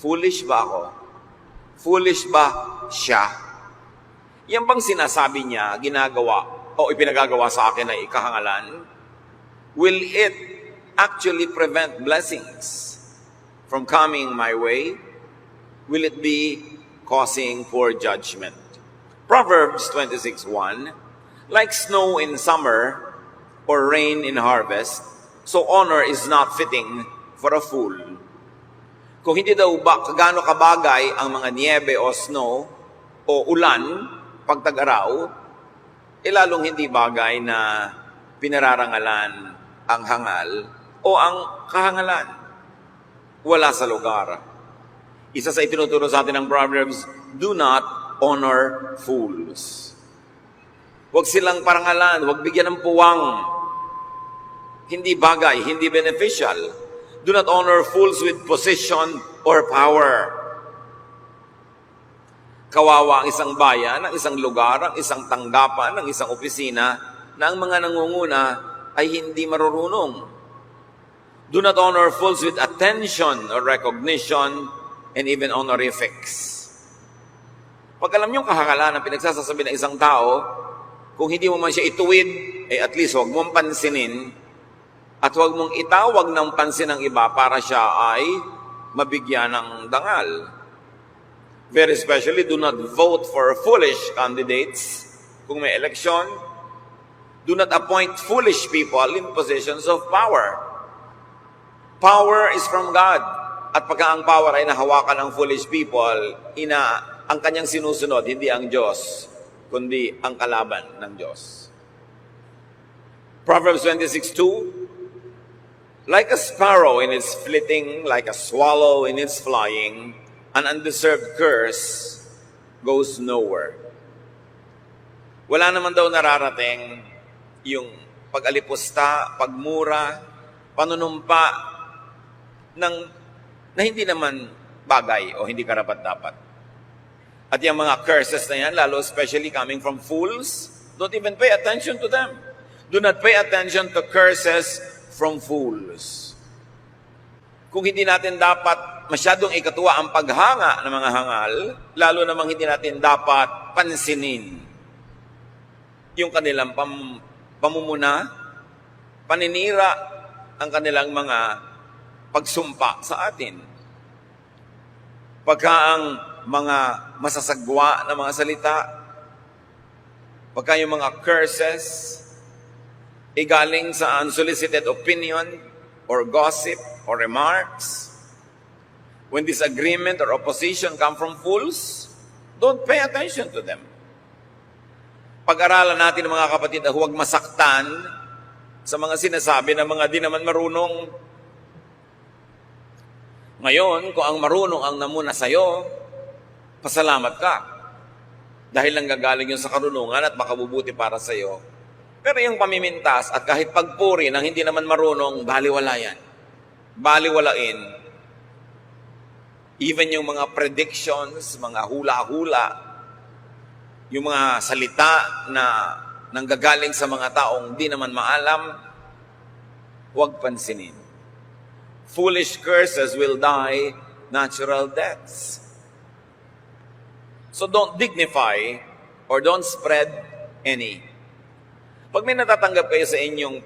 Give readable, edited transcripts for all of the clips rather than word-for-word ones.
Foolish ba ako? Foolish ba siya? Yan bang sinasabi niya, ginagawa, o ipinagagawa sa akin ay kahangalan? Will it actually prevent blessings from coming my way? Will it be causing poor judgment? Proverbs 26:1, like snow in summer or rain in harvest, so honor is not fitting for a fool. Kung hindi daw ba gaano kabagay ang mga niebe o snow o ulan pag tag-araw, lalong hindi bagay na pinararangalan ang hangal o ang kahangalan. Wala sa lugar. Isa sa itinuturo sa atin ng Proverbs, do not honor fools. Huwag silang parangalan, huwag bigyan ng puwang. Hindi bagay, hindi beneficial. Do not honor fools with position or power. Kawawa ang isang bayan, ang isang lugar, ang isang tanggapan, ang isang opisina na ang mga nangunguna ay hindi marurunong. Do not honor fools with attention or recognition and even honorifics. Pag alam niyong kahangalan ang pinagsasasabi ng isang tao, kung hindi mo man siya ituwid, at least huwag mong pansinin at huwag mong itawag ng pansin ng iba para siya ay mabigyan ng dangal. Very especially, do not vote for foolish candidates kung may eleksyon. Do not appoint foolish people in positions of power. Power is from God. At pagka ang power ay nahawakan ng foolish people, ang kanyang sinusunod, hindi ang Diyos, kundi ang kalaban ng Diyos. Proverbs 26:2, like a sparrow in its flitting, like a swallow in its flying, an undeserved curse goes nowhere. Wala naman daw nararating yung pag-alipusta, pagmura, panunumpa na hindi naman bagay o hindi karapat-dapat. At yung mga curses na yan, lalo especially coming from fools, don't even pay attention to them. Do not pay attention to curses from fools. Kung hindi natin dapat masyadong ikatuwa ang paghanga ng mga hangal, lalo namang hindi natin dapat pansinin yung kanilang pamumuna, paninira ang kanilang mga pagsumpa sa atin. Pagka ang mga masasagwa na mga salita, pagka yung mga curses, galing sa unsolicited opinion or gossip or remarks, when disagreement or opposition come from fools, don't pay attention to them. Pag-aralan natin mga kapatid na huwag masaktan sa mga sinasabi ng mga di naman marunong. Ngayon, kung ang marunong ang namuna sa'yo, pasalamat ka. Dahil lang gagaling yun sa karunungan at makabubuti para sa'yo. Pero yung pamimintas at kahit pagpuri ng hindi naman marunong, baliwala yan. Baliwalain. Even yung mga predictions, mga hula-hula, yung mga salita na nanggagaling sa mga taong di naman maalam, huwag pansinin. Foolish curses will die natural deaths. So don't dignify or don't spread any. Pag may natatanggap kayo sa inyong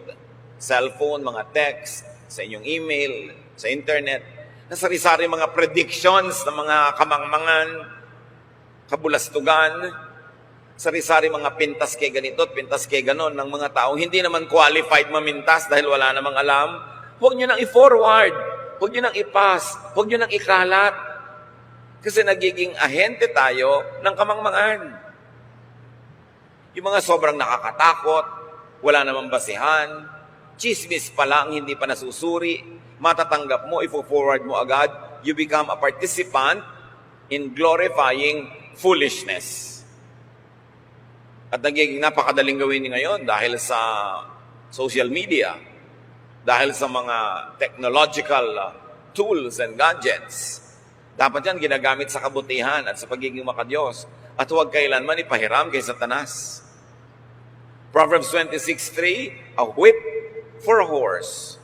cellphone, mga text, sa inyong email, sa internet, na sari-sari mga predictions ng mga kamangmangan, kabulastugan, sari-sari mga pintas kay ganito at pintas kay ganon ng mga taong hindi naman qualified mamintas dahil wala namang alam, huwag nyo nang i-forward, huwag nyo nang i-pass, huwag nyo nang ikalat. Kasi nagiging ahente tayo ng kamangmangan. Yung mga sobrang nakakatakot, wala namang basihan, chismis pa lang, hindi pa nasusuri, matatanggap mo, ifo-forward mo agad, you become a participant in glorifying foolishness. At nagiging napakadaling gawin ngayon dahil sa social media, dahil sa mga technological tools and gadgets. Dapat yan ginagamit sa kabutihan at sa pagiging makadiyos. At huwag kailanman ipahiram kay Satanas. Proverbs 26:3, a whip for a horse,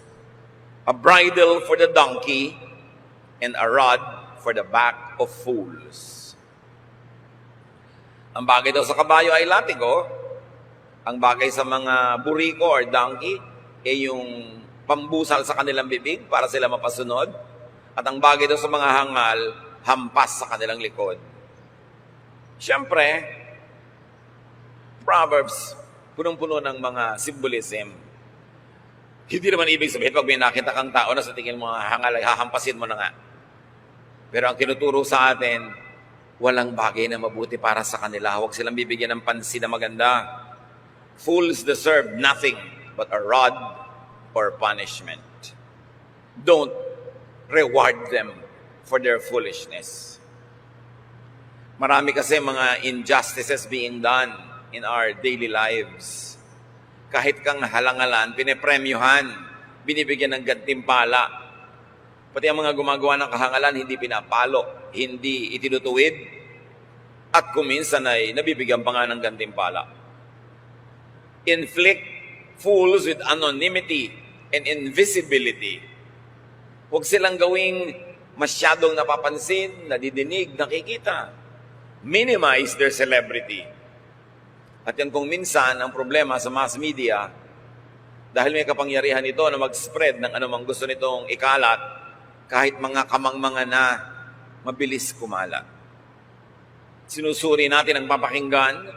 a bridle for the donkey, and a rod for the back of fools. Ang bagay daw sa kabayo ay latigo. Ang bagay sa mga buriko or donkey ay yung pambusal sa kanilang bibig para sila mapasunod. At ang bagay daw sa mga hangal, hampas sa kanilang likod. Siyempre, Proverbs, punong-puno ng mga symbolism. Hindi naman ibig sabihin, pag may nakita kang tao na sa tingin mo hangal, ay hahampasin mo na nga. Pero ang tinuturo sa atin, walang bagay na mabuti para sa kanila. Huwag silang bibigyan ng pansin na maganda. Fools deserve nothing but a rod or punishment. Don't reward them for their foolishness. Marami kasi mga injustices being done in our daily lives. Kahit kang halangalan, pinepremyuhan, binibigyan ng gantimpala. Pati ang mga gumagawa ng kahangalan, hindi pinapalo, hindi itinutuwid, at kuminsan ay nabibigyan pa nga ng gantimpala. Inflict fools with anonymity and invisibility. Huwag silang gawing masyadong napapansin, nadidinig, nakikita. Minimize their celebrity. At yan kung minsan ang problema sa mass media, dahil may kapangyarihan ito na mag-spread ng anumang gusto nitong ikalat, kahit mga kamangmanga na, mabilis kumalat. Sinusuri natin ang papakinggan,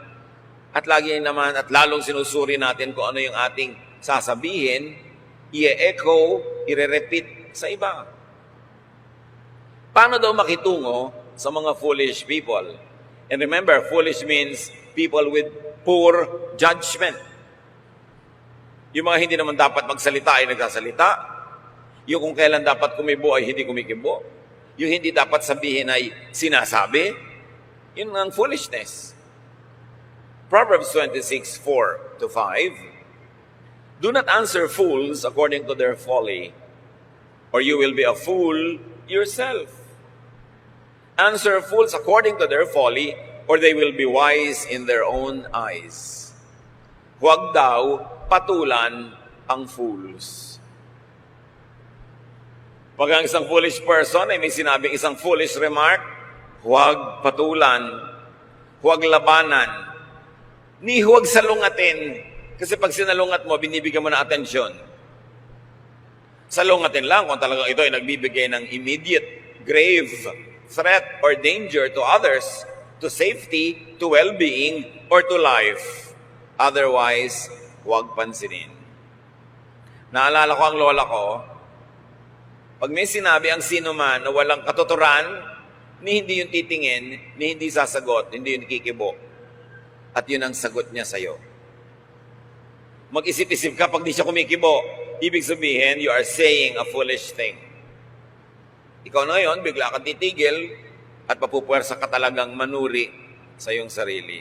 at lagi naman at lalong sinusuri natin kung ano yung ating sasabihin, i-echo, i-repeat sa iba. Paano daw makitungo sa mga foolish people? And remember, foolish means people with poor judgment. Yung mga hindi naman dapat magsalita ay nagsasalita. Yung kung kailan dapat kumibo ay hindi kumikibo. Yung hindi dapat sabihin ay sinasabi. Yun ang foolishness. Proverbs 26:4-5. Do not answer fools according to their folly, or you will be a fool yourself. Answer fools according to their folly, or they will be wise in their own eyes. Huwag daw patulan ang fools. Pag ang isang foolish person ay may sinabing isang foolish remark, huwag patulan, huwag labanan, ni huwag salungatin. Kasi pag sinalungat mo, binibigyan mo na atensyon. Salungatin lang kung talagang ito ay nagbibigay ng immediate, grave threat or danger to others, to safety, to well-being, or to life. Otherwise, huwag pansinin. Naalala ko ang lola ko, pag may sinabi ang sino man na walang katuturan, ni hindi yung titingin, ni hindi sasagot, hindi yung kikibo. At yun ang sagot niya sa'yo. Mag-isip-isip ka pag di siya kumikibo, ibig sabihin, you are saying a foolish thing. Ikaw na yun, bigla kang titigil at papupuwersa ka talagang manuri sa iyong sarili.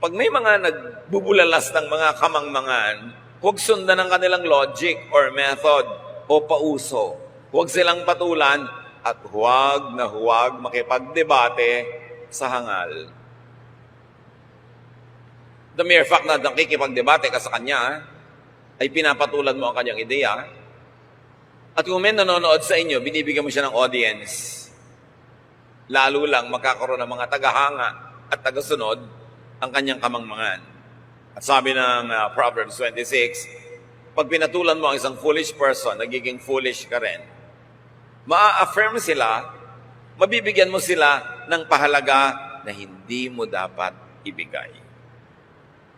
Pag may mga nagbubulalas ng mga kamangmangan, huwag sundan ang kanilang logic or method o pauso. Huwag silang patulan at huwag na huwag makipagdebate sa hangal. The mere fact na nakikipagdebate ka sa kanya, ay pinapatulan mo ang kanyang ideya. At kung may nanonood sa inyo, binibigyan mo siya ng audience. Lalo lang magkakaroon ng mga tagahanga at tagasunod ang kanyang kamangmangan. At sabi ng Proverbs 26, pag pinatulan mo ang isang foolish person, nagiging foolish ka rin. Ma-affirm sila, mabibigyan mo sila ng pahalaga na hindi mo dapat ibigay.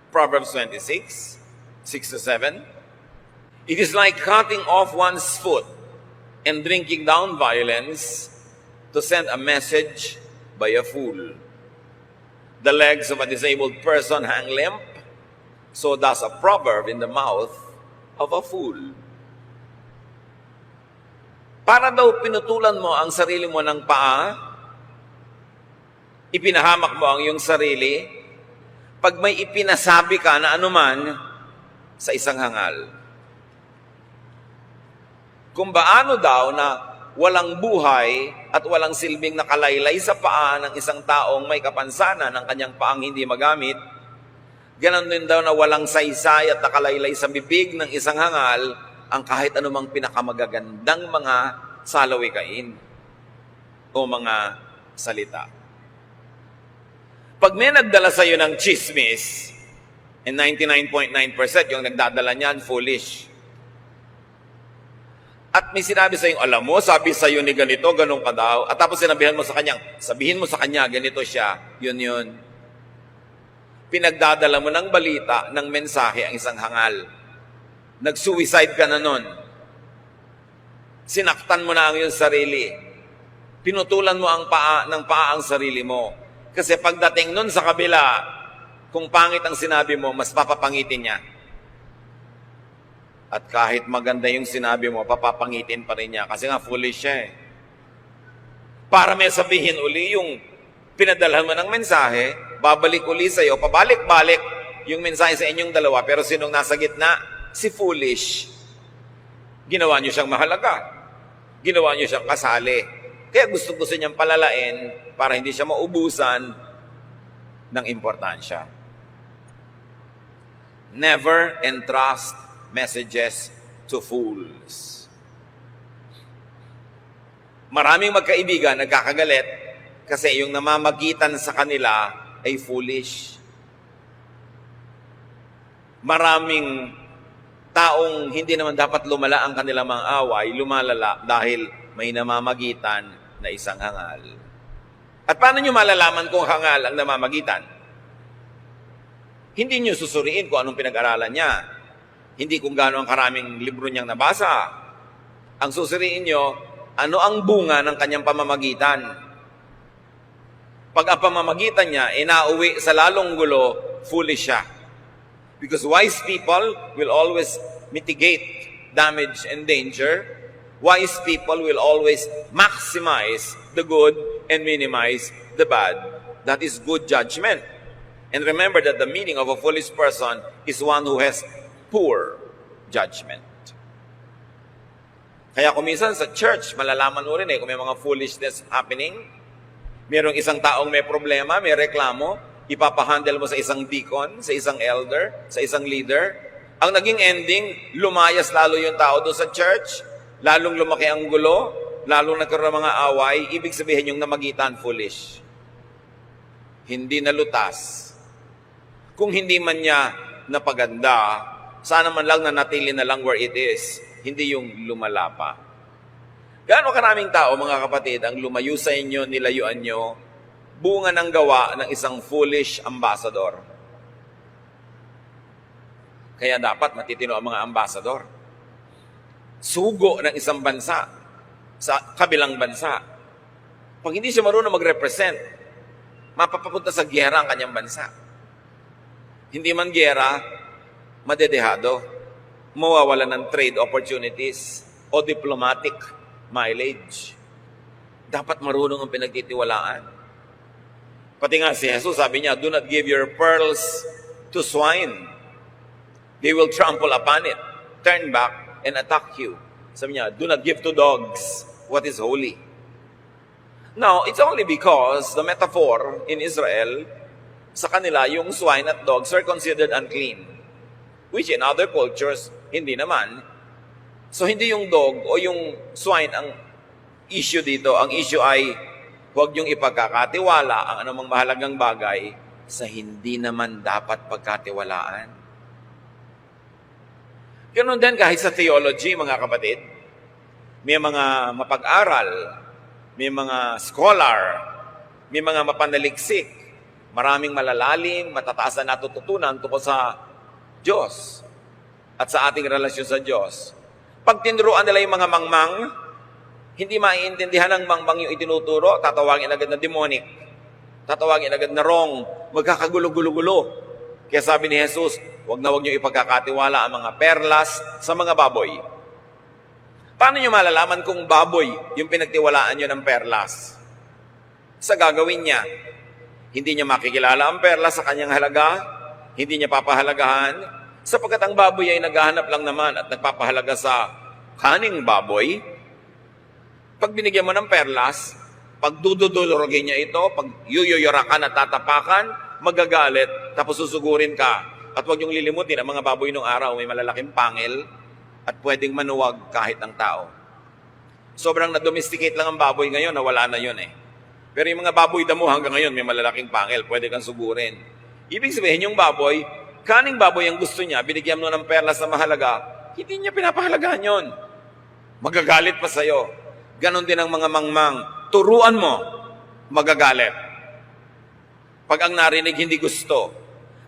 Proverbs 26, 6-7. It is like cutting off one's foot and drinking down violence to send a message by a fool. The legs of a disabled person hang limp, so does a proverb in the mouth of a fool. Para daw pinutulan mo ang sarili mo ng paa, ipinahamak mo ang iyong sarili, pag may ipinasabi ka na anuman sa isang hangal. Kung baano daw na walang buhay at walang silbing nakalaylay sa paa ng isang taong may kapansanan ng kanyang paang hindi magamit, ganon din daw na walang saysay at nakalaylay sa bibig ng isang hangal ang kahit anumang pinakamagagandang mga salawikain. o mga salita. Pag may nagdala sa iyo ng chismis, and 99.9% yung nagdadala niyan, foolish. At may sinabi sa iyo, alam mo, sabi sa iyo ni ganito, ganun ka daw. At tapos sabihin mo sa kanya, ganito siya, yun. Pinagdadala mo ng balita, ng mensahe ang isang hangal. Nag-suicide ka na nun. Sinaktan mo na ang iyong sarili. Pinutulan mo ang paa ang sarili mo. Kasi pagdating nun sa kabila, kung pangit ang sinabi mo, mas papapangitin niya. At kahit maganda yung sinabi mo, papapangitin pa rin niya. Kasi nga foolish siya eh. Para may sabihin uli yung pinadalhan mo ng mensahe, babalik uli sa'yo, pabalik-balik yung mensahe sa inyong dalawa, pero sinong nasa gitna? Si foolish. Ginawa niyo siyang mahalaga. Ginawa niyo siyang kasali. Kaya gusto niyang palalain para hindi siya maubusan ng importansya. Never entrust messages to fools. Maraming magkaibigan nagkakagalit kasi yung namamagitan sa kanila ay foolish. Maraming taong hindi naman dapat lumala ang kanilang mga away, lumalala dahil may namamagitan na isang hangal. At paano nyo malalaman kung hangal ang namamagitan? Hindi nyo susuriin kung anong pinag-aralan niya. Hindi kung gaano ang karaming libro niyang nabasa. Ang susuriin nyo, ano ang bunga ng kanyang pamamagitan. Pag ang pamamagitan niya, inauwi sa lalong gulo, foolish siya. Because wise people will always mitigate damage and danger. Wise people will always maximize the good and minimize the bad. That is good judgment. And remember that the meaning of a foolish person is one who has poor judgment. Kaya kung minsan sa church, malalaman mo rin kung may mga foolishness happening. Merong isang taong may problema, may reklamo, ipapahandle mo sa isang deacon, sa isang elder, sa isang leader. Ang naging ending, lumayas lalo yung tao doon sa church, lalong lumaki ang gulo, lalong nagkaroon ng mga away, ibig sabihin yung namagitan, foolish. Hindi nalutas. Kung hindi man niya napaganda, sana man lang nanatili na lang where it is, hindi yung lumala pa. Gaano karaming tao, mga kapatid, ang lumayo sa inyo, nilayuan nyo, bunga ng gawa ng isang foolish ambassador. Kaya dapat matitino ang mga ambassador. Sugo ng isang bansa sa kabilang bansa. Pag hindi siya marunong mag-represent, mapapapunta sa giyera ang kanyang bansa. Hindi man giyera, madedehado, mawawala ng trade opportunities o diplomatic mileage. Dapat marunong ang pinagtitiwalaan. Pati nga si Jesus, sabi niya, do not give your pearls to swine. They will trample upon it, turn back, and attack you. Sabi niya, do not give to dogs what is holy. Now, it's only because the metaphor in Israel, sa kanila, yung swine at dogs are considered unclean. Which in other cultures, hindi naman. So, hindi yung dog o yung swine ang issue dito. Ang issue ay, huwag yung ipagkakatiwala ang anumang mahalagang bagay sa hindi naman dapat pagkatiwalaan. Ganun din kahit sa theology, mga kapatid. May mga mapag-aral, may mga scholar, may mga mapanaliksik, maraming malalalim, matataas na natututunan tungkol sa Diyos at sa ating relasyon sa Diyos. Pag tinuruan nila yung mga mangmang, hindi maiintindihan ng mangmang yung itinuturo, tatawagin agad na demonic, tatawagin agad na wrong, magkakagulo-gulo-gulo. Kaya sabi ni Jesus, huwag niyo ipagkakatiwala ang mga perlas sa mga baboy. Paano niyo malalaman kung baboy yung pinagtiwalaan niyo ng perlas? Sa gagawin niya, hindi niya makikilala ang perlas sa kanyang halaga, hindi niya papahalagahan, sapagkat ang baboy ay naghahanap lang naman at nagpapahalaga sa kaning baboy. Pag binigyan mo ng perlas, pag dududulurogin niya ito, pag yuyuyurakan at tatapakan, magagalit, tapos susugurin ka. At huwag niyong lilimutin, ang mga baboy nung araw may malalaking pangil at pwedeng manuwag kahit ang tao. Sobrang na-domesticate lang ang baboy ngayon, nawala na yun eh. Pero yung mga baboy damo hanggang ngayon may malalaking pangil, pwede kang sugurin. Ibig sabihin yung baboy, kaning baboy ang gusto niya, binigyan mo ng perlas na mahalaga, hindi niya pinapahalagahan yun. Magagalit pa sa'yo. Ganon din ang mga mangmang. Turuan mo, magagalit. Pag ang narinig hindi gusto,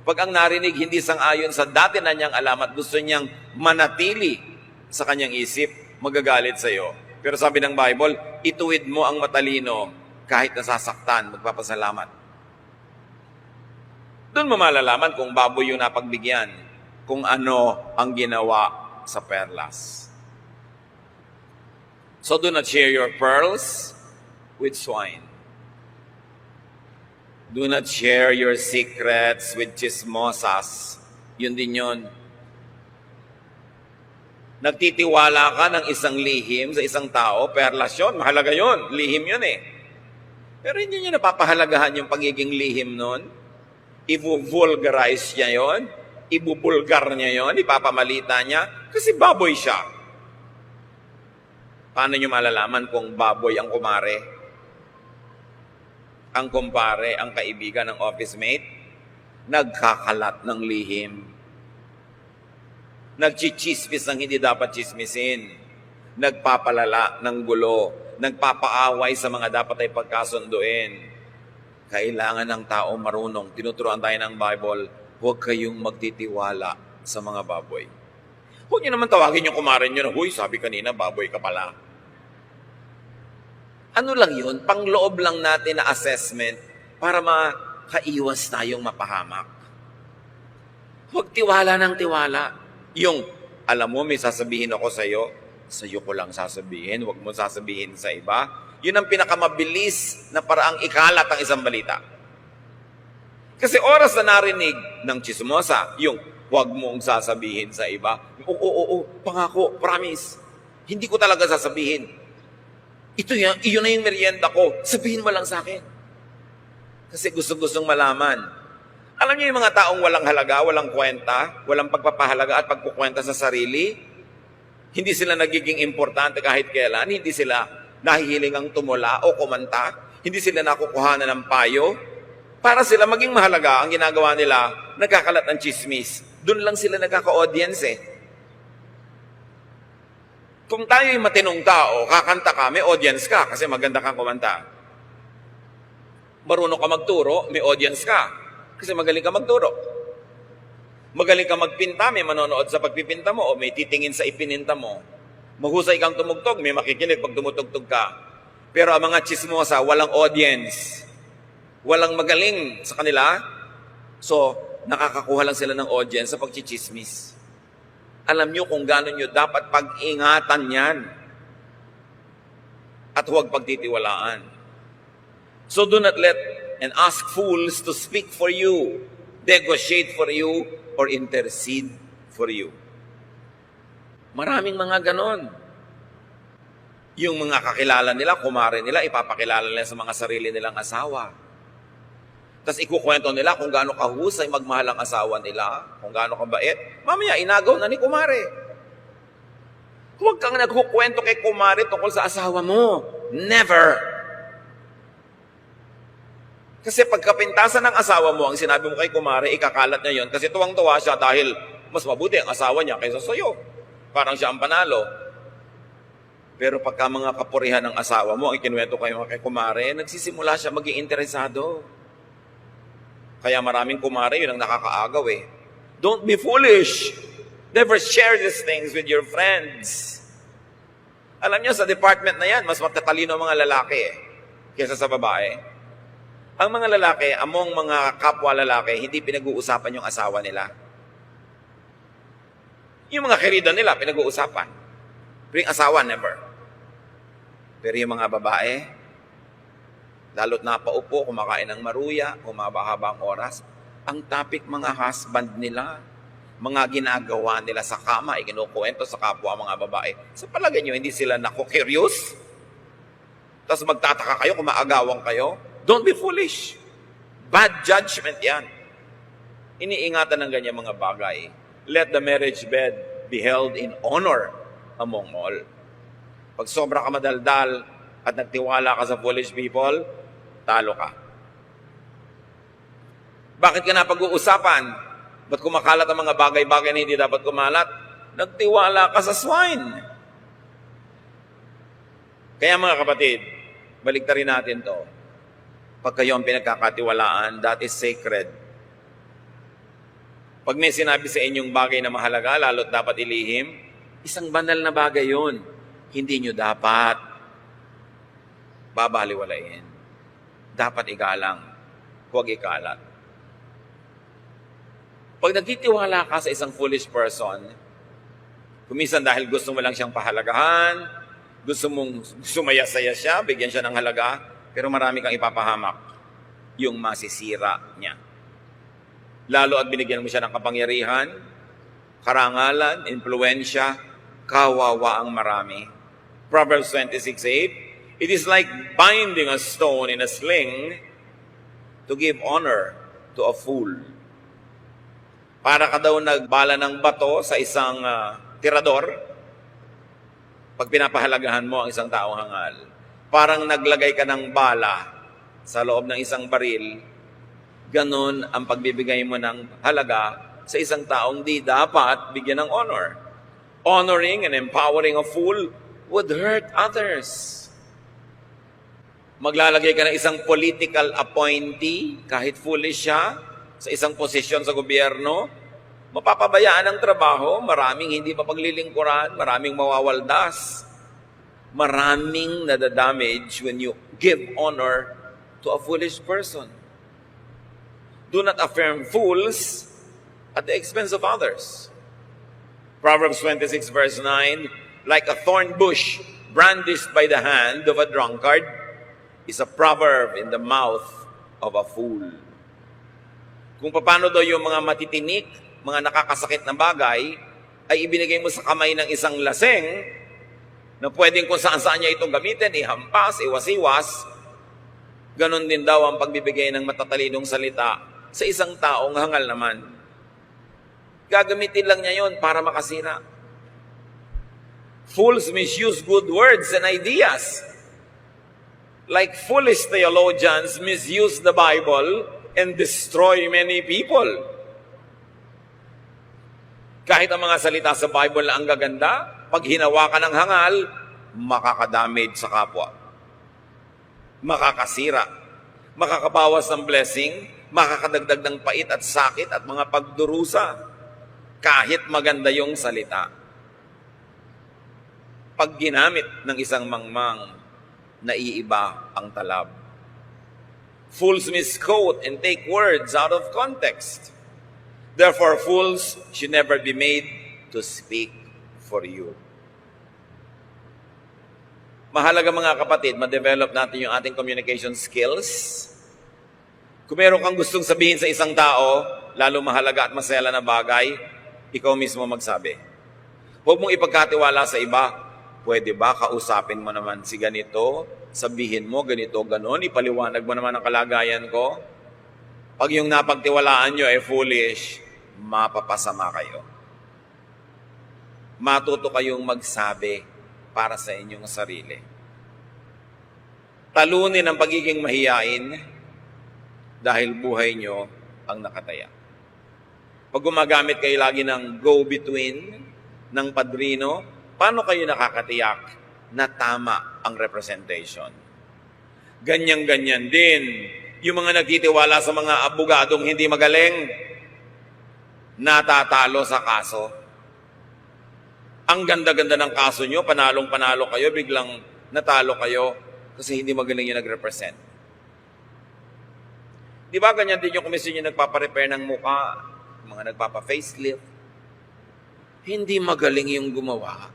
pag ang narinig hindi sang-ayon sa dati na niyang alam at gusto niyang manatili sa kanyang isip, magagalit sa'yo. Pero sabi ng Bible, ituwid mo ang matalino kahit nasasaktan, magpapasalamat. Doon mo malalaman kung baboy yung napagbigyan, kung ano ang ginawa sa perlas. So do not share your pearls with swine. Do not share your secrets with chismosas. Yun din yun. Nagtitiwala ka ng isang lihim sa isang tao, perlas yun, mahalaga yun, lihim yun eh. Pero hindi niya napapahalagahan yung pagiging lihim nun. I-vulgarize niya yun, ibubulgar niya yun, ipapamalita niya, kasi baboy siya. Paano niyo malalaman kung baboy ang kumare? Ang kumpare, ang kaibigan ng office mate? Nagkakalat ng lihim. Nagchichismis ng hindi dapat chismisin. Nagpapalala ng gulo. Nagpapaaway sa mga dapat ay pagkasunduin. Kailangan ng tao marunong. Tinuturuan tayo ng Bible, huwag kayong magtitiwala sa mga baboy. Huwag niyo naman tawagin yung kumare niyo na, huy, sabi kanina, baboy ka pala. Ano lang yun? Pangloob lang natin na assessment para makaiwas tayong mapahamak. Huwag tiwala ng tiwala. Yung, alam mo, may sasabihin ako sa'yo ko lang sasabihin, huwag mo sasabihin sa iba. Yun ang pinakamabilis na paraang ikalat ang isang balita. Kasi oras na narinig ng chismosa, yung huwag mong sasabihin sa iba. Oo, pangako, promise. Hindi ko talaga sasabihin. Iyon na yung merienda ko. Sabihin mo lang sa akin. Kasi gusto-gustong malaman. Alam niyo yung mga taong walang halaga, walang kwenta, walang pagpapahalaga at pagkukwenta sa sarili, hindi sila nagiging importante kahit kailan, hindi sila nahihiling ang tumula o kumanta, hindi sila nakukuhanan ng payo. Para sila maging mahalaga, ang ginagawa nila, nagkakalat ng chismis. Doon lang sila nagkaka-audience eh. Kung tayo'y matinong tao, kakanta ka, may audience ka kasi maganda kang kumanta. Marunong ka magturo, may audience ka kasi magaling ka magturo. Magaling ka magpinta, may manonood sa pagpipinta mo o may titingin sa ipininta mo. Mahusay kang tumugtog, may makikinig pag tumutugtog ka. Pero ang mga chismosa, walang audience. Walang magaling sa kanila. So, nakakakuha lang sila ng audience sa pagchichismis. Alam nyo kung gano'n nyo dapat pag-ingatan yan. At huwag pagtitiwalaan. So do not let and ask fools to speak for you, negotiate for you, or intercede for you. Maraming mga ganon. Yung mga kakilala nila, kumare nila, ipapakilala nila sa mga sarili nilang asawa. Tapos ikukwento nila kung gaano kahusay magmahal ang asawa nila, kung gaano kabait. Mamaya, inagaw na ni kumare. Huwag kang nagkukwento kay kumare tungkol sa asawa mo. Never. Kasi pagkapintasan ng asawa mo, ang sinabi mo kay kumare, ikakalat niya yon kasi tuwang-tuwa siya dahil mas mabuti ang asawa niya kaysa sa'yo. Parang siya ang panalo. Pero pagka mga kapurihan ng asawa mo, ang ikinuwento kayo kay kumare, nagsisimula siya maging interesado. Kaya maraming kumare, yun ang nakakaagaw eh. Don't be foolish. Never share these things with your friends. Alam niyo, sa department na yan, mas matatalino ang mga lalaki eh, kaysa sa babae. Ang mga lalaki, among mga kapwa lalaki, hindi pinag-uusapan yung asawa nila. Yung mga kerida nila, pinag-uusapan. Pero yung asawa, never. Pero yung mga babae, lalo't napaupo, kumakain ng maruya, humaba-habang oras, ang topic mga husband nila, mga ginagawa nila sa kama, ikinukwento sa kapwa mga babae. Sa palagay nyo, hindi sila naku-curious? Tapos magtataka kayo, kung maagawang kayo? Don't be foolish. Bad judgment yan. Iniingatan ng ganyan mga bagay. Let the marriage bed be held in honor among all. Pag sobra ka madaldal at nagtiwala ka sa foolish people, talo ka. Bakit ka napag-uusapan? Ba't kumakalat ang mga bagay-bagay na hindi dapat kumalat? Nagtiwala ka sa swine. Kaya mga kapatid, baliktarin natin to. Pag kayo ang pinagkakatiwalaan, that is sacred. Pag may sinabi sa inyong bagay na mahalaga, lalo't dapat ilihim, isang banal na bagay yun. Hindi nyo dapat babaliwalain. Dapat igalang, huwag ikalat. Pag nagtitiwala ka sa isang foolish person, kumisan dahil gusto mo lang siyang pahalagahan, gusto mong sumaya-saya siya, bigyan siya ng halaga, pero marami kang ipapahamak, yung masisira niya. Lalo at binigyan mo siya ng kapangyarihan, karangalan, impluensya, kawawa ang marami. Proverbs 26:8, it is like binding a stone in a sling to give honor to a fool. Para ka daw nagbala ng bato sa isang tirador, pag pinapahalagahan mo ang isang taong hangal. Parang naglagay ka ng bala sa loob ng isang baril, ganon ang pagbibigay mo ng halaga sa isang taong di dapat bigyan ng honor. Honoring and empowering a fool would hurt others. Maglalagay ka ng isang political appointee, kahit foolish siya, sa isang posisyon sa gobyerno, mapapabayaan ang trabaho, maraming hindi mapaglilingkuran, maraming mawawaldas, maraming nadadamage when you give honor to a foolish person. Do not affirm fools at the expense of others. Proverbs 26 verse 9, like a thorn bush brandished by the hand of a drunkard is a proverb in the mouth of a fool. Kung paano daw yung mga matitinik, mga nakakasakit na bagay, ay ibinigay mo sa kamay ng isang laseng na pwedeng kung saan-saan niya itong gamitin, ihampas, iwas-iwas, ganon din daw ang pagbibigay ng matatalinong salita sa isang taong hangal naman. Gagamitin lang niya yon para makasira. Fools misuse good words and ideas. Like foolish theologians misuse the Bible and destroy many people. Kahit ang mga salita sa Bible na ang gaganda, pag hinawakan ng hangal, makakadamage sa kapwa. Makakasira. Makakabawas ng blessing, makakadagdag ng pait at sakit at mga pagdurusa. Kahit maganda yung salita. Pag ginamit ng isang mangmang, naiiba ang talab. Fools misquote and take words out of context. Therefore, fools should never be made to speak for you. Mahalaga mga kapatid, ma-develop natin yung ating communication skills. Kung meron kang gustong sabihin sa isang tao, lalo mahalaga at masaya na bagay, ikaw mismo magsabi. Huwag mong ipagkatiwala sa iba. Pwede ba kausapin mo naman si ganito? Sabihin mo ganito, ganon, ipaliwanag mo naman ang kalagayan ko? Pag yung napagtiwalaan nyo ay foolish, mapapasama kayo. Matuto kayong magsabi para sa inyong sarili. Talunin ang pagiging mahiyain dahil buhay nyo ang nakataya. Pag gumagamit kayo lagi ng go-between, ng padrino, paano kayo nakakatiyak na tama ang representation? Ganyan-ganyan din. Yung mga nagtitiwala sa mga abogadong hindi magaling, natatalo sa kaso. Ang ganda-ganda ng kaso nyo, panalong-panalo kayo, biglang natalo kayo kasi hindi magaling yung nag-represent. Di ba ganyan din yung komisyon yung nagpaparepair ng muka, mga nagpapa-facelift? Hindi magaling yung gumawa.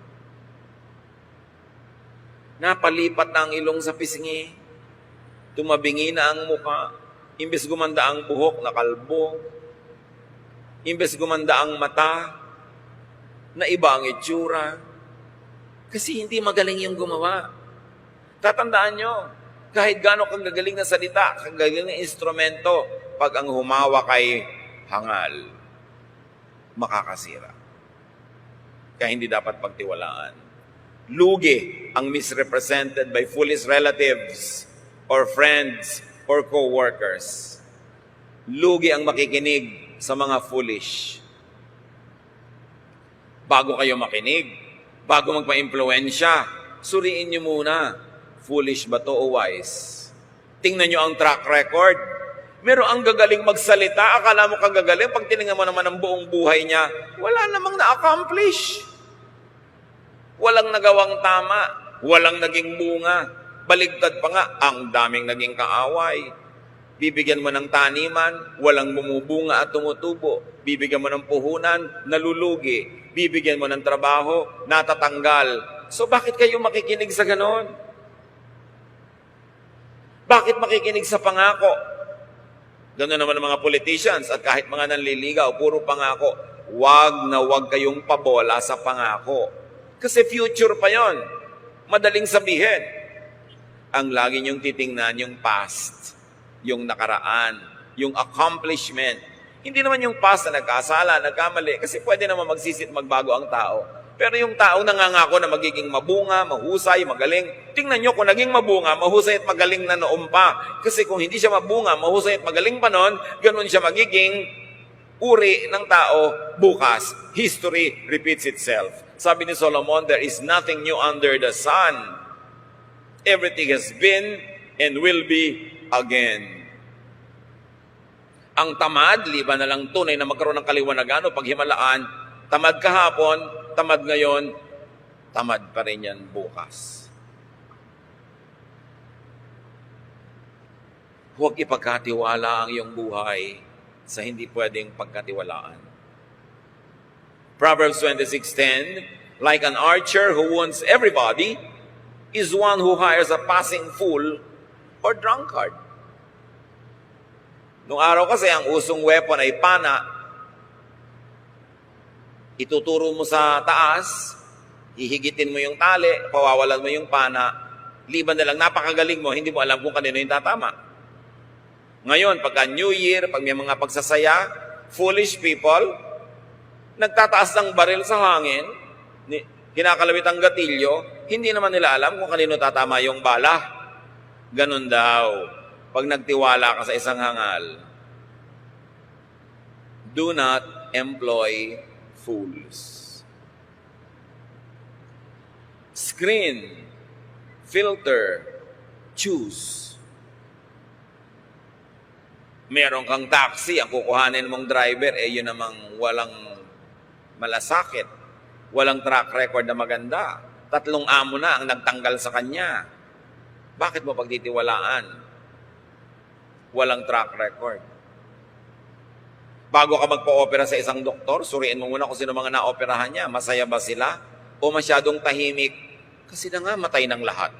Napalipat na ang ilong sa pisngi, tumabingi na ang muka, imbes gumanda ang buhok, nakalbo, imbes gumanda ang mata, na iba ang itsura, kasi hindi magaling yung gumawa. Tatandaan nyo, kahit gano'n kang gagaling na salita, kang gagaling na instrumento, pag ang humawa kay hangal, makakasira. Kaya hindi dapat pagtiwalaan. Lugi ang misrepresented by foolish relatives or friends or co-workers. Lugi ang makikinig sa mga foolish. Bago kayo makinig, bago magpa-impluensya, suriin nyo muna, foolish ba to o wise? Tingnan nyo ang track record. Meron ang gagaling magsalita, akala mo kang gagaling, pag tinignan mo naman ang buong buhay niya, wala namang na-accomplish. Walang nagawang tama, walang naging bunga. Baligtad pa nga, ang daming naging kaaway. Bibigyan mo ng taniman, walang bumubunga at tumutubo. Bibigyan mo ng puhunan, nalulugi. Bibigyan mo ng trabaho, natatanggal. So bakit kayo makikinig sa ganon? Bakit makikinig sa pangako? Gano'n naman ang mga politicians at kahit mga nanliligaw, puro pangako. Wag na wag kayong pabola sa pangako. Kasi future pa yon. Madaling sabihin. Ang lagi niyong titingnan yung past, yung nakaraan, yung accomplishment. Hindi naman yung past na nagkasala, nagkamali, kasi pwede naman magsisit magbago ang tao. Pero yung taong nangangako na magiging mabunga, mahusay, magaling, tingnan nyo kung naging mabunga, mahusay at magaling na noon pa. Kasi kung hindi siya mabunga, mahusay at magaling pa noon, ganun siya magiging uri ng tao bukas. History repeats itself. Sabi ni Solomon, there is nothing new under the sun. Everything has been and will be again. Ang tamad, liban na lang tunay na magkaroon ng kaliwanagan o paghimalaan, tamad kahapon, tamad ngayon, tamad pa rin yan bukas. Huwag ipagkatiwala ang iyong buhay sa hindi pwedeng pagkatiwalaan. Proverbs 26:10, like an archer who wounds everybody, is one who hires a passing fool or drunkard. Nung araw kasi, ang usong weapon ay pana. Ituturo mo sa taas, hihigitin mo yung tali, pawawalan mo yung pana, liban na lang, napakagaling mo, hindi mo alam kung kanino yung tatama. Ngayon, pagka New Year, pag may mga pagsasaya, foolish people, nagtataas ng baril sa hangin, kinakalawit ang gatilyo, hindi naman nila alam kung kanino tatama yung bala. Ganun daw. Pag nagtiwala ka sa isang hangal, do not employ fools. Screen, filter, choose. Meron kang taxi, ang kukuhanin mong driver, yun namang walang malasakit, walang track record na maganda. 3 amo na ang nagtanggal sa kanya. Bakit mo pagtitiwalaan? Walang track record. Bago ka magpa-opera sa isang doktor, suriin mo muna kung sino mga na-operahan niya. Masaya ba sila? O masyadong tahimik? Kasi na nga, matay ng lahat.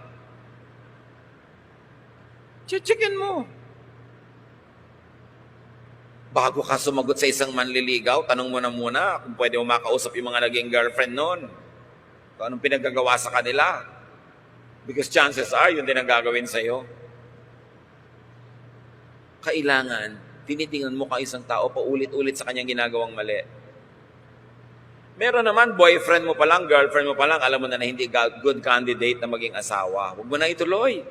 Checkin mo. Bago ka sumagot sa isang manliligaw, tanong mo na muna kung pwede mo makausap yung mga naging girlfriend noon. Kung anong pinagagawa sa kanila. Because chances are, yun din ang gagawin sa'yo. Kailangan, tinitingnan mo ka isang tao paulit-ulit sa kanyang ginagawang mali. Meron naman, boyfriend mo pa lang, girlfriend mo pa lang, alam mo na hindi good candidate na maging asawa. Huwag mo na ituloy.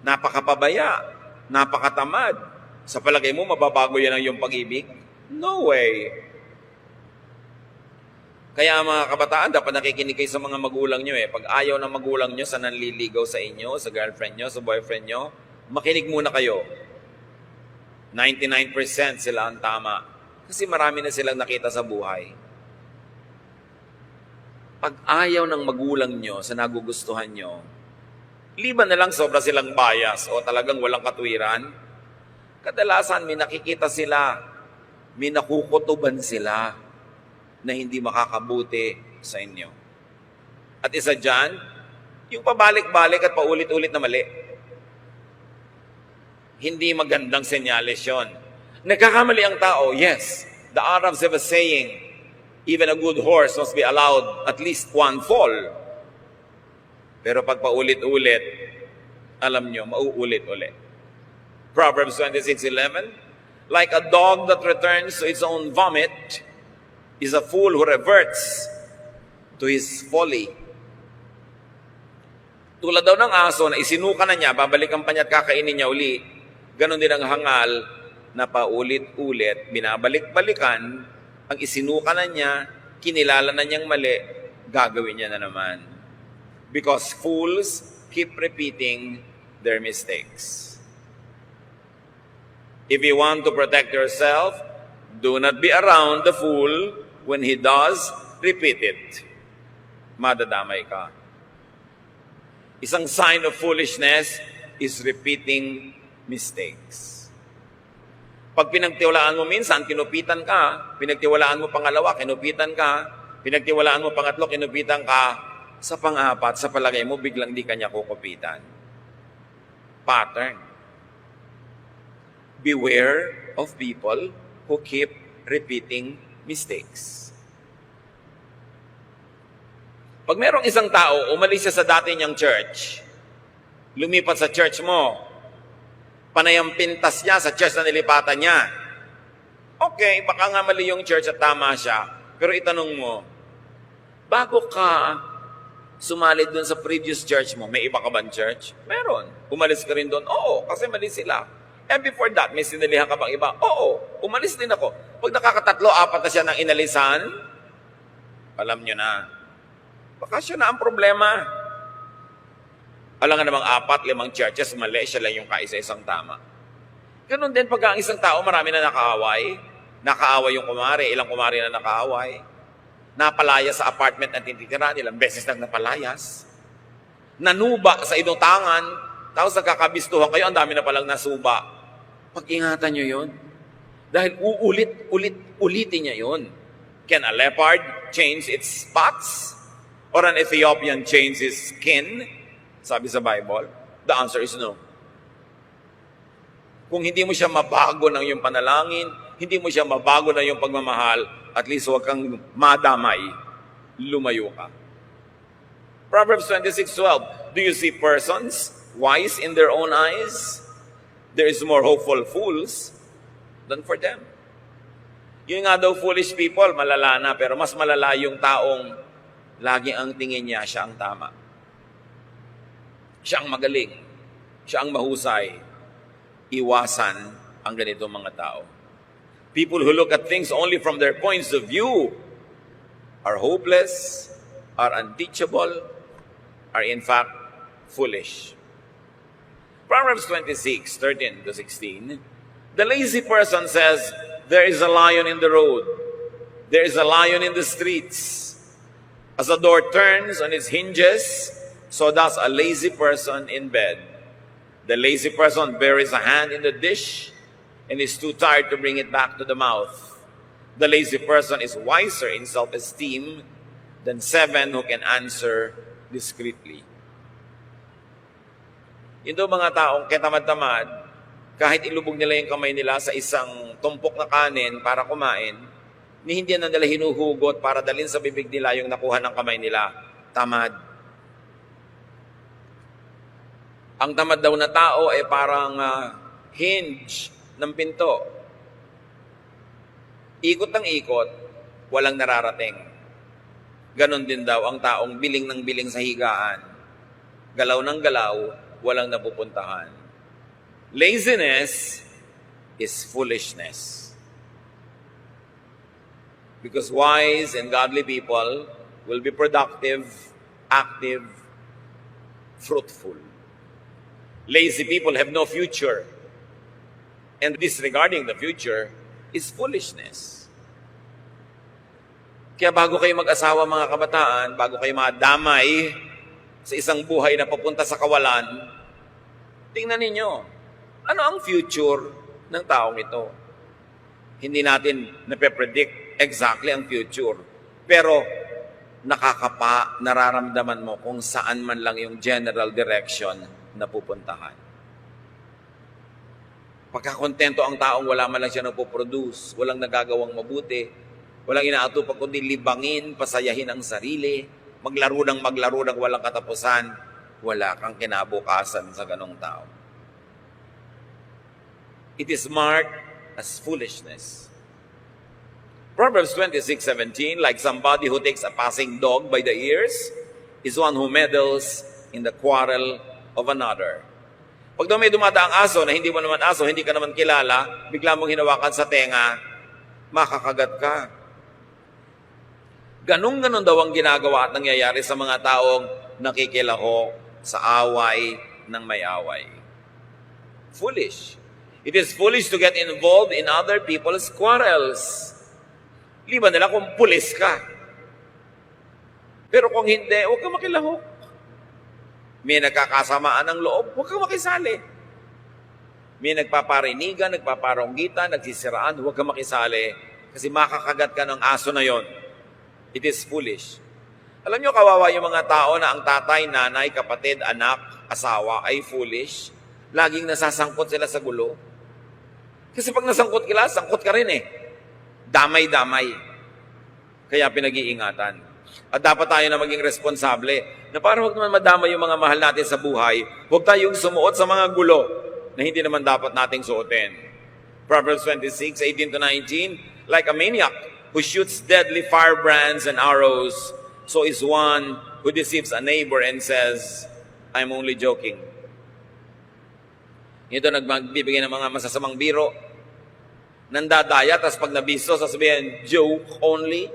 Napakapabaya, napakatamad. Sa palagay mo, mababago yan ang iyong pag-ibig? No way. Kaya mga kabataan, dapat nakikinig kayo sa mga magulang nyo. Pag ayaw ng magulang nyo sa nanliligaw sa inyo, sa girlfriend nyo, sa boyfriend nyo, makinig muna kayo. 99% sila ang tama. Kasi marami na silang nakita sa buhay. Pag ayaw ng magulang nyo sa nagugustuhan nyo, liban na lang sobra silang bias o talagang walang katwiran, kadalasan may nakikita sila, may nakukutuban sila na hindi makakabuti sa inyo. At isa dyan, yung pabalik-balik at paulit-ulit na mali. Hindi magandang senyales yun. Nagkakamali ang tao, yes. The Arabs have a saying, even a good horse must be allowed at least one fall. Pero pag paulit-ulit, alam nyo, mauulit-ulit. Proverbs 26:11, like a dog that returns to its own vomit is a fool who reverts to his folly. Tulad daw ng aso na isinuka na niya, babalikan pa niya at kakainin niya uli. Ganon din ang hangal na paulit-ulit, binabalik-balikan, ang isinuka na niya, kinilala na niyang mali, gagawin niya na naman. Because fools keep repeating their mistakes. If you want to protect yourself, do not be around the fool when he does repeat it. Madadamay ka. Isang sign of foolishness is repeating mistakes. Pag pinagtiwalaan mo minsan, kinupitan ka. Pinagtiwalaan mo pangalawa, kinupitan ka. Pinagtiwalaan mo pangatlo, kinupitan ka. Sa pang-apat, sa palagay mo, biglang di kanya kukupitan. Pattern. Beware of people who keep repeating mistakes. Pag merong isang tao, umalis siya sa dati niyang church, lumipat sa church mo, panayang pintas niya sa church na nilipatan niya. Okay, baka nga mali yung church at tama siya, pero itanong mo, bago ka sumali dun sa previous church mo, may iba ka bang church? Meron. Umalis ka rin doon? Oo, kasi mali sila. And before that, may sinalihan ka bang iba? Oo, umalis din ako. Pag nakakatatlo, apat na siya ng inalisan, alam nyo na, baka siya na ang problema. Alam nga namang 4, 5 churches, mali, siya lang yung kaisa-isang tama. Ganun din pag ang isang tao, marami na nakaaway. Nakaaway yung kumari, ilang kumari na nakaaway. Napalaya sa apartment na tinitira, ilang beses nang napalayas. Nanuba sa inutangan, tapos nagkakabistuhan kayo, ang dami na palang nasuba. Pag-ingatan nyo yun. Dahil ulitin niya yun. Can a leopard change its spots? Or an Ethiopian change his skin? Sabi sa Bible. The answer is no. Kung hindi mo siya mabago ng iyong panalangin, hindi mo siya mabago ng iyong pagmamahal, at least huwag kang madamay, lumayo ka. Proverbs 26:12. Do you see persons wise in their own eyes? There is more hopeful fools than for them. Yun nga daw, foolish people, malala na, pero mas malala yung taong lagi ang tingin niya, siya ang tama. Siya ang magaling. Siya ang mahusay. Iwasan ang ganitong mga tao. People who look at things only from their points of view are hopeless, are unteachable, are in fact foolish. Proverbs 26:13-16. The lazy person says, there is a lion in the road. There is a lion in the streets. As a door turns on its hinges, so does a lazy person in bed. The lazy person buries a hand in the dish and is too tired to bring it back to the mouth. The lazy person is wiser in self-esteem than 7 who can answer discreetly. Yung mga taong ketamad-tamad, kahit ilubog nila yung kamay nila sa isang tumpok na kanin para kumain, ni hindi na nila hinuhugot para dalhin sa bibig nila yung nakuha ng kamay nila. Tamad. Ang tamad daw na tao ay parang hinge ng pinto. Ikot ng ikot, walang nararating. Ganon din daw ang taong biling ng biling sa higaan. Galaw ng galaw, walang napupuntahan. Laziness is foolishness. Because wise and godly people will be productive, active, fruitful. Lazy people have no future. And disregarding the future is foolishness. Kaya bago kayo mag-asawa mga kabataan, bago kayo madamay sa isang buhay na papunta sa kawalan, tingnan ninyo, ano ang future ng taong ito? Hindi natin nape-predict exactly ang future. Pero nararamdaman mo kung saan man lang yung general direction na pupuntahan. Pagkakontento ang taong wala man lang siya napoproduce, walang nagagawang mabuti, walang inaatupag kundi libangin, pasayahin ang sarili, maglaro ng walang katapusan, wala kang kinabukasan sa ganong tao. It is marked as foolishness. Proverbs 26:17, like somebody who takes a passing dog by the ears is one who meddles in the quarrel of another. Pag daw may dumadaang aso na hindi mo naman aso, hindi ka naman kilala, bigla mong hinawakan sa tenga, makakagat ka. Ganun-ganon daw ang ginagawa at nangyayari sa mga taong nakikilaho sa away ng may away. Foolish. It is foolish to get involved in other people's quarrels. Liban nila kung pulis ka. Pero kung hindi, huwag kang makilahok. May nagkakasamaan ng loob, huwag kang makisali. May nagpaparinigan, nagpaparonggitan, nagsisiraan, huwag kang makisali. Kasi makakagat ka ng aso na yon. It is foolish. Alam nyo, kawawa yung mga tao na ang tatay, nanay, kapatid, anak, asawa ay foolish. Laging nasasangkot sila sa gulo. Kasi pag nasangkot ka, sangkot ka rin eh. Damay-damay. Kaya pinag-iingatan. At dapat tayo na maging responsable na para huwag naman madama yung mga mahal natin sa buhay, huwag tayong sumuot sa mga gulo na hindi naman dapat nating suotin. Proverbs 26:18-19, like a maniac who shoots deadly firebrands and arrows, so is one who deceives a neighbor and says, I'm only joking. Ito nagbibigay ng mga masasamang biro, nandadaya, tapos pag nabisto, sasabihin, joke only.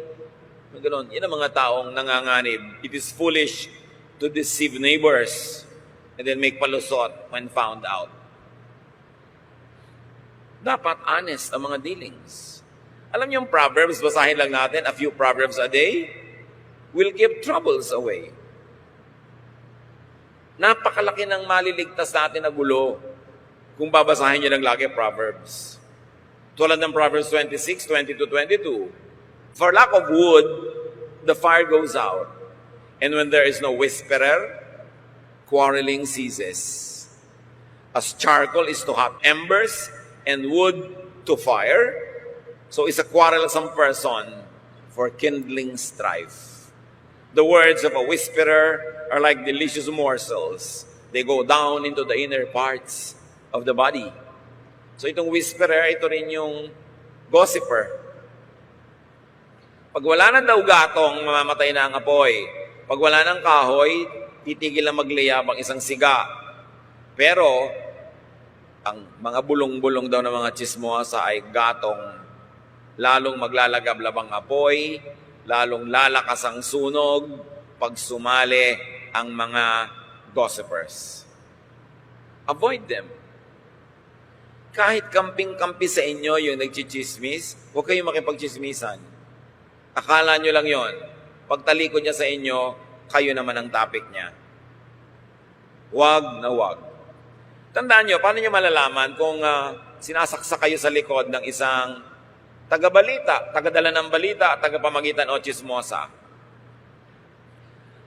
Ganun. Yan ang mga taong nanganganib. It is foolish to deceive neighbors and then make palusot when found out. Dapat honest ang mga dealings. Alam niyo yung Proverbs, basahin lang natin, a few Proverbs a day will keep troubles away. Napakalaki ng maliligtas natin na gulo kung babasahin niyo lang lagi Proverbs. Tulad ng Proverbs 26:20-22. For lack of wood, the fire goes out. And when there is no whisperer, quarreling ceases. As charcoal is to hot embers and wood to fire, so is a quarrelsome person for kindling strife. The words of a whisperer are like delicious morsels. They go down into the inner parts of the body. So itong whisperer, ito rin yung gossiper. Pag wala ng daw gatong, mamamatay na ang apoy. Pag wala ng kahoy, titigil na magliyab ang isang siga. Pero, ang mga bulong-bulong daw ng mga chismosa ay gatong. Lalong maglalagablab ang apoy, lalong lalakas ang sunog, pag sumali ang mga gossipers. Avoid them. Kahit kamping-kampi sa inyo yung nagchichismis, huwag kayong makipagchismisan. Akala nyo lang yon. Pagtalikod niya sa inyo, kayo naman ang topic niya. Huwag na huwag. Tandaan nyo, paano nyo malalaman kung sinasaksa kayo sa likod ng isang tagabalita, tagadala ng balita, tagapamagitan o chismosa?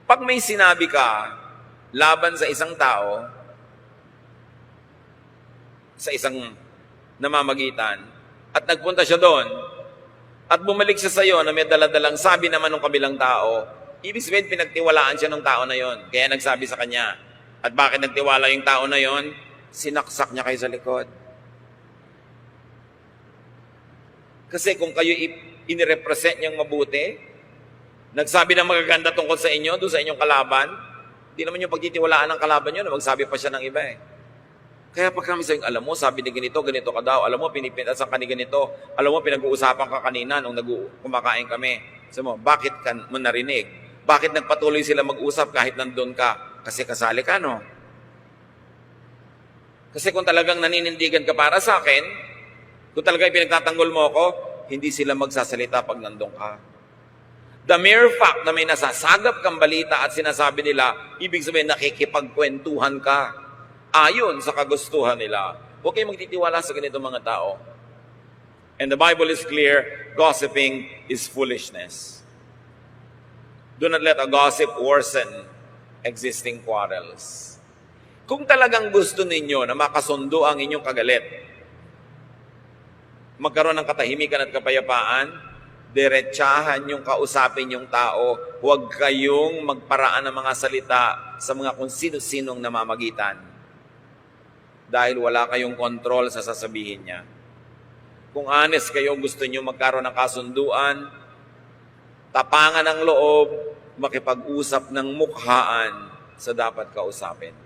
Pag may sinabi ka laban sa isang tao, sa isang namamagitan, at nagpunta siya doon, at bumalik siya sa iyo na may daladalang sabi naman ng kabilang tao, ibig sabihin pinagtiwalaan siya ng tao na yon. Kaya nagsabi sa kanya. At bakit nagtiwala yung tao na yon? Sinaksak niya kayo sa likod. Kasi kung kayo inirepresent niyang mabuti, nagsabi ng magaganda tungkol sa inyo, doon sa inyong kalaban, hindi naman yung pagtitiwalaan ng kalaban nyo na magsabi pa siya ng iba eh. Kaya pag kami sayang, alam mo, sabi ni ganito, ganito ka daw. Alam mo, pinipintasan ka ni ganito. Alam mo, pinag-uusapan ka kanina nung kumakain kami. Sabi mo, bakit ka mo narinig? Bakit nagpatuloy sila mag-usap kahit nandun ka? Kasi kasali ka, no? Kasi kung talagang naninindigan ka para sa akin, kung talagang pinagtatanggol mo ako, hindi sila magsasalita pag nandun ka. The mere fact na may nasasagap kang balita at sinasabi nila, ibig sabihin nakikipagkwentuhan ka. Ayon sa kagustuhan nila. Huwag kayong magtitiwala sa ganito mga tao. And the Bible is clear, gossiping is foolishness. Do not let a gossip worsen existing quarrels. Kung talagang gusto ninyo na makasundo ang inyong kagalit, magkaroon ng katahimikan at kapayapaan, diretsahan yung kausapin yung tao, huwag kayong magparaan ng mga salita sa mga kung sino-sinong namamagitan. Dahil wala kayong kontrol sa sasabihin niya. Kung honest kayo, gusto nyo magkaroon ng kasunduan, tapangan ng loob, makipag-usap ng mukhaan sa dapat kausapin.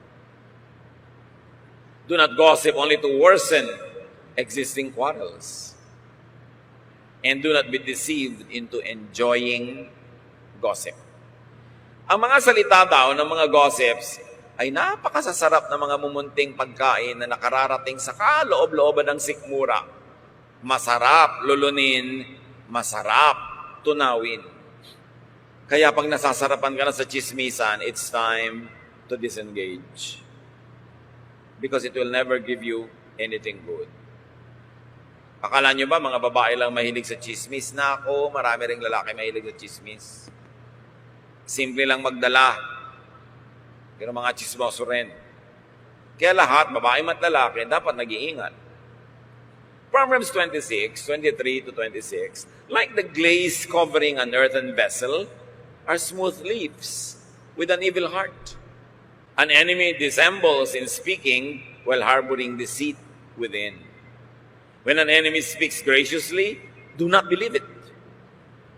Do not gossip only to worsen existing quarrels. And do not be deceived into enjoying gossip. Ang mga salita daw ng mga gossips ay napakasasarap na mga mumunting pagkain na nakararating sa kaloob-looban ng sikmura. Masarap lulunin, masarap tunawin. Kaya pag nasasarapan ka na sa chismisan, it's time to disengage. Because it will never give you anything good. Akala nyo ba mga babae lang mahilig sa chismis? Nako, marami ring lalaki mahilig sa chismis. Simple lang magdala. Pero mga chismoso rin. Kaya lahat, babae at lalaki, dapat nag-iingat. Proverbs 26:23-26, like the glaze covering an earthen vessel, are smooth leaves with an evil heart. An enemy dissembles in speaking while harboring deceit within. When an enemy speaks graciously, do not believe it.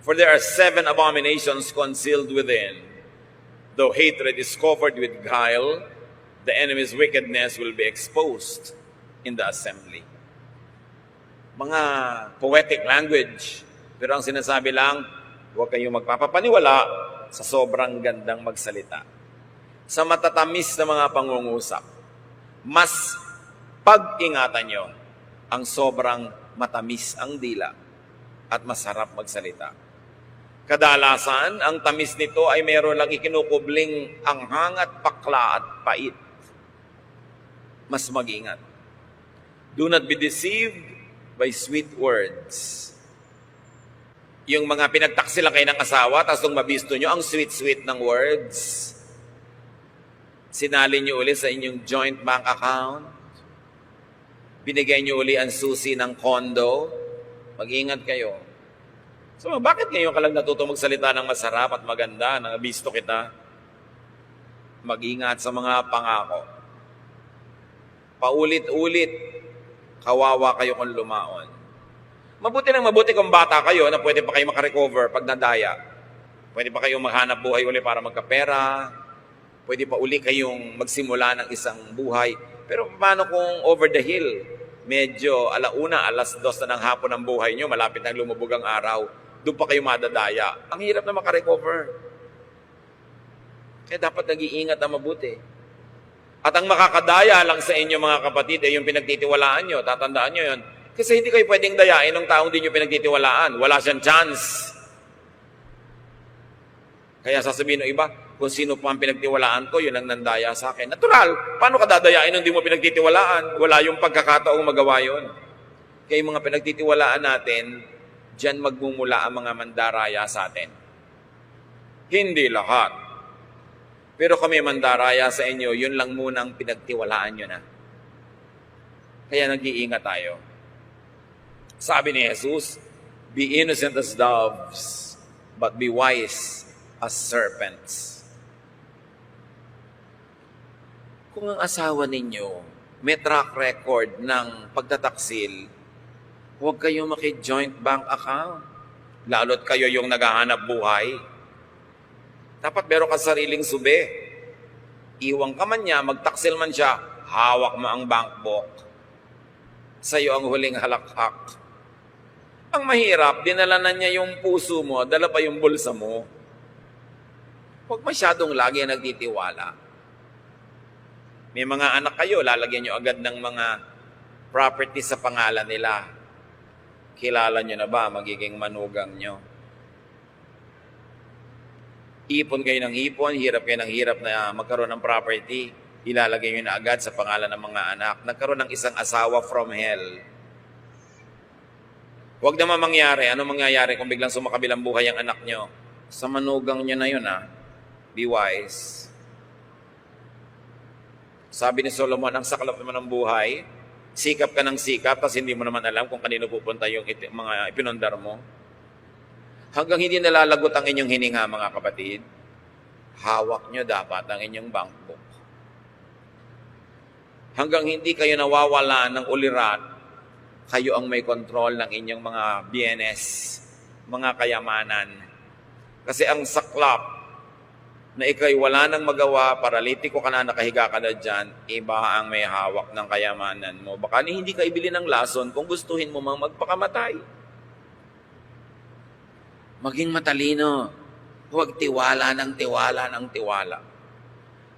For there are 7 abominations concealed within. Though hatred is covered with guile, the enemy's wickedness will be exposed in the assembly. Mga poetic language, pero ang sinasabi lang, huwag kayong magpapapaniwala sa sobrang gandang magsalita. Sa matatamis na mga pangungusap, mas pag-ingatan nyo ang sobrang matamis ang dila at masarap magsalita. Kadalasan, ang tamis nito ay meron lang ikinukubling anghang at pakla at pait. Mas mag-ingat. Do not be deceived by sweet words. Yung mga pinagtaksila kayo ng asawa, tapos nung mabisto nyo, ang sweet-sweet ng words. Sinali nyo uli sa inyong joint bank account. Binigay nyo uli ang susi ng condo. Mag-ingat kayo. So, bakit ngayon ka lang natuto magsalita ng masarap at maganda, nang nabisto kita? Mag-ingat sa mga pangako. Paulit-ulit, kawawa kayo kung lumaon. Mabuti kung bata kayo na pwede pa kayo makarecover pag nadaya. Pwede pa kayong maghanap buhay uli para magkapera. Pwede pa uli kayong magsimula ng isang buhay. Pero paano kung over the hill? Medyo 1:00, 2:00 na ng hapon ang buhay nyo, malapit na lumubog ang araw. Doon pa kayo madadaya. Ang hirap na makarecover. Kaya dapat nag-iingat na mabuti. At ang makakadaya lang sa inyo mga kapatid ay yung pinagtitiwalaan nyo. Tatandaan nyo yun. Kasi hindi kayo pwedeng dayain ng taong di nyo pinagtitiwalaan. Wala siyang chance. Kaya sasabihin ng iba, kung sino pa ang pinagtiwalaan ko, yun ang nandaya sa akin. Natural, paano ka dadayain nung di mo pinagtitiwalaan? Wala yung pagkakataong magawa yun. Kaya yung mga pinagtitiwalaan natin, diyan magmumula ang mga mandaraya sa atin. Hindi lahat. Pero kami mandaraya sa inyo, yun lang muna ang pinagtiwalaan nyo na. Kaya nag-iingat tayo. Sabi ni Jesus, be innocent as doves, but be wise as serpents. Kung ang asawa ninyo may track record ng pagtataksil, huwag kayong maki-joint bank account. Lalo't kayo yung naghahanap buhay. Dapat meron ka sariling sube. Iwang ka man niya, magtaksil man siya, hawak mo ang bank book. Sa'yo ang huling halakhak. Ang mahirap, dinala na niya yung puso mo, dala pa yung bulsa mo. Huwag masyadong lagi nagtitiwala. May mga anak kayo, lalagyan nyo agad ng mga property sa pangalan nila. Kilala nyo na ba, magiging manugang nyo? Ipon kayo ng ipon, hirap kayo ng hirap na magkaroon ng property. Ilalagay nyo na agad sa pangalan ng mga anak. Nagkaroon ng isang asawa from hell. Huwag naman mangyari. Ano mangyayari kung biglang sumakabilang buhay ang anak nyo? Sa manugang nyo na yun, ha? Be wise. Sabi ni Solomon, ang saklap naman ng buhay, sikap ka ng sikap, tapos hindi mo naman alam kung kanino pupunta yung mga ipinundar mo. Hanggang hindi nalalagot ang inyong hininga, mga kapatid, hawak nyo dapat ang inyong bank book. Hanggang hindi kayo nawawala ng ulirat, kayo ang may control ng inyong mga bienes, mga kayamanan. Kasi ang saklap na ikay wala nang magawa, paralitiko ka na, nakahiga ka na dyan, iba ang may hawak ng kayamanan mo. Baka hindi ka ibili ng lason kung gustuhin mo mang magpakamatay. Maging matalino. Huwag tiwala ng tiwala.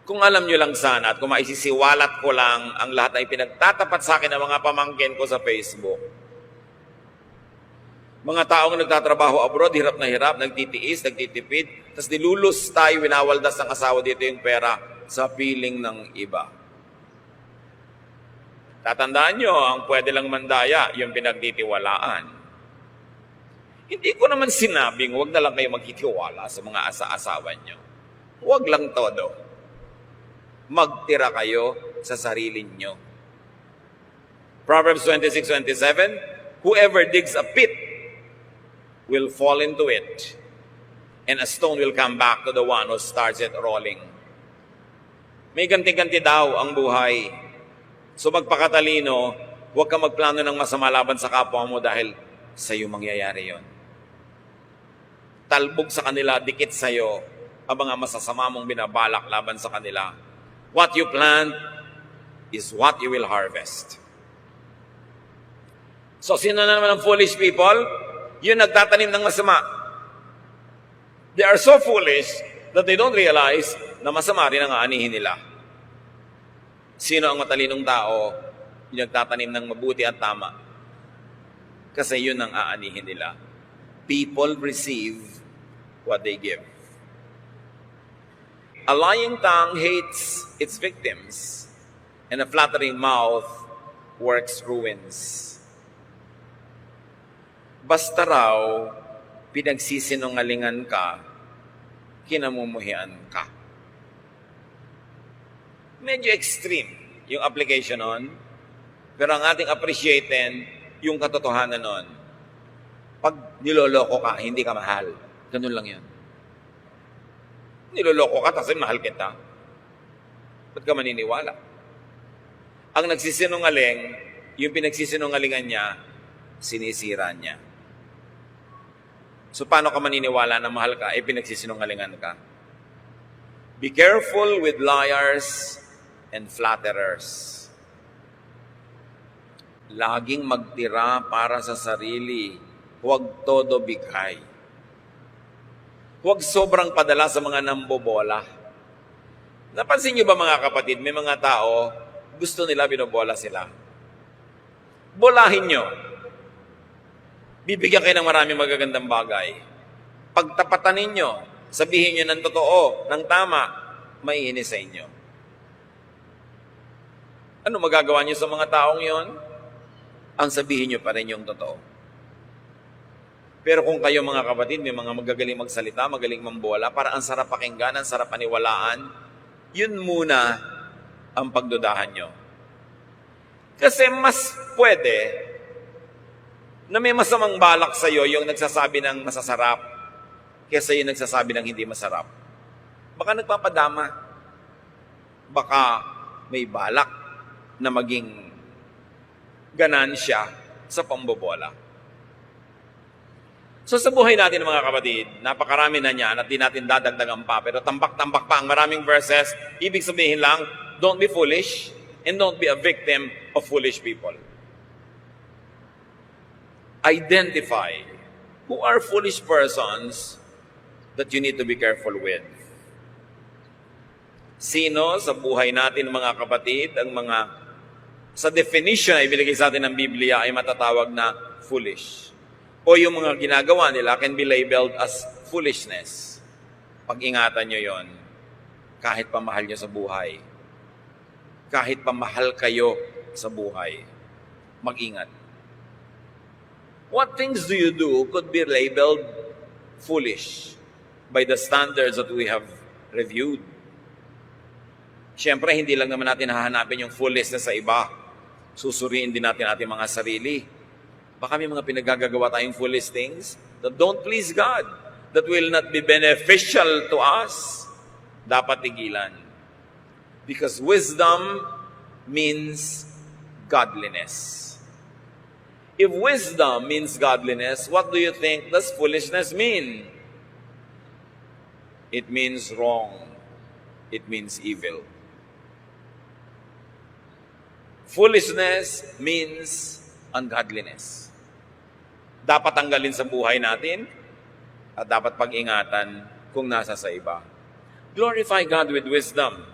Kung alam nyo lang sana at kung maisisiwalat ko lang ang lahat na ipinagtatapat sa akin ng mga pamangkin ko sa Facebook. Mga taong nagtatrabaho abroad, hirap na hirap, nagtitiis, nagtitipid, tapos nilulus tayo, winawaldas ng asawa dito yung pera sa piling ng iba. Tatandaan nyo, ang pwede lang mandaya, yung pinagtitiwalaan. Hindi ko naman sinabing huwag na lang kayo magtitiwala sa mga asa-asawa nyo. Huwag lang todo. Magtira kayo sa sarili nyo. Proverbs 26:27, whoever digs a pit will fall into it, and a stone will come back to the one who starts it rolling. May ganti-ganti daw ang buhay. So magpakatalino, huwag ka magplano ng masama laban sa kapwa mo dahil sa iyo mangyayari yon. Talbog sa kanila, dikit sa iyo ang mga masasama mong binabalak laban sa kanila. What you plant is what you will harvest. So sino na naman ang foolish people? Yun nagtatanim ng masama. They are so foolish that they don't realize na masama rin ang aanihin nila. Sino ang matalinong tao? Yung nagtatanim ng mabuti at tama. Kasi yun ang aanihin nila. People receive what they give. A lying tongue hates its victims, and a flattering mouth works ruins. Basta raw, pinagsisinungalingan ka, kinamumuhian ka. Medyo extreme yung application nun, pero ang ating appreciaten, yung katotohanan nun. Pag niloloko ka, hindi ka mahal. Ganun lang yan. Niloloko ka, kasi mahal kita. Ba't ka maniniwala? Ang nagsisinungaling, yung pinagsisinungalingan niya, sinisira niya. So paano ka maniniwala na mahal ka, pinagsisinungalingan ka? Be careful with liars and flatterers. Laging magtira para sa sarili. Huwag todo bigay. Huwag sobrang padala sa mga nambobola. Napansin niyo ba mga kapatid, may mga tao, gusto nila binobola sila. Bolahin nyo. Bibigyan kayo ng maraming magagandang bagay. Pagtapatan ninyo, sabihin nyo ng totoo, ng tama, maiinis sa inyo. Ano magagawa nyo sa mga taong yon? Ang sabihin nyo pa rin yung totoo. Pero kung kayo mga kapatid, may mga magagaling magsalita, magaling mambola, para ang sarap pakinggan, ang sarap paniwalaan, yun muna ang pagdudahan nyo. Kasi mas pwede na may masamang balak sa iyo yung nagsasabi ng masasarap kaysa yung nagsasabi ng hindi masarap. Baka nagpapadama. Baka may balak na maging ganansya sa pambobola. So sa buhay natin mga kapatid, napakarami na niyan at di natin dadagdagan pa. Pero tambak-tambak pa ang maraming verses. Ibig sabihin lang, don't be foolish and don't be a victim of foolish people. Identify who are foolish persons that you need to be careful with. Sino sa buhay natin mga kapatid, ang mga sa definition na ibigay sa atin ng Biblia ay matatawag na foolish. O yung mga ginagawa nila can be labeled as foolishness. Pag-ingatan nyo yon, kahit pamahal nyo sa buhay. Kahit pamahal kayo sa buhay. Mag-ingat. What things do you do could be labeled foolish by the standards that we have reviewed? Siyempre, hindi lang naman natin hahanapin yung foolishness sa iba. Susuriin din natin ating mga sarili. Baka may mga pinagagagawa tayong foolish things that don't please God, that will not be beneficial to us. Dapat tigilan. Because wisdom means godliness. If wisdom means godliness, what do you think does foolishness mean? It means wrong. It means evil. Foolishness means ungodliness. Dapat tanggalin sa buhay natin at dapat pag-ingatan kung nasa sa iba. Glorify God with wisdom.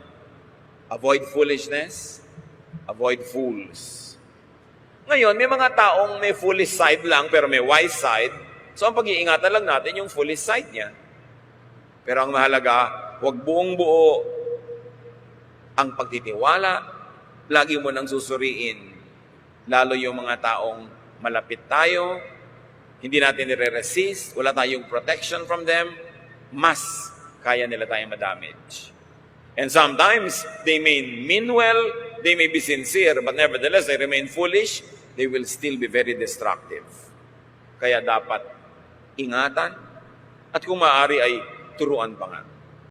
Avoid foolishness. Avoid fools. Ngayon, may mga taong may foolish side lang pero may wise side. So ang pag-iingatan lang natin yung foolish side niya. Pero ang mahalaga, huwag buong buo ang pagtitiwala. Lagi mo nang susuriin. Lalo yung mga taong malapit tayo, hindi natin nire-resist, wala tayong protection from them, mas kaya nila tayong madamage. And sometimes, they may mean well, they may be sincere, but nevertheless, they remain foolish, they will still be very destructive. Kaya dapat ingatan, at kung maaari ay turuan pa nga.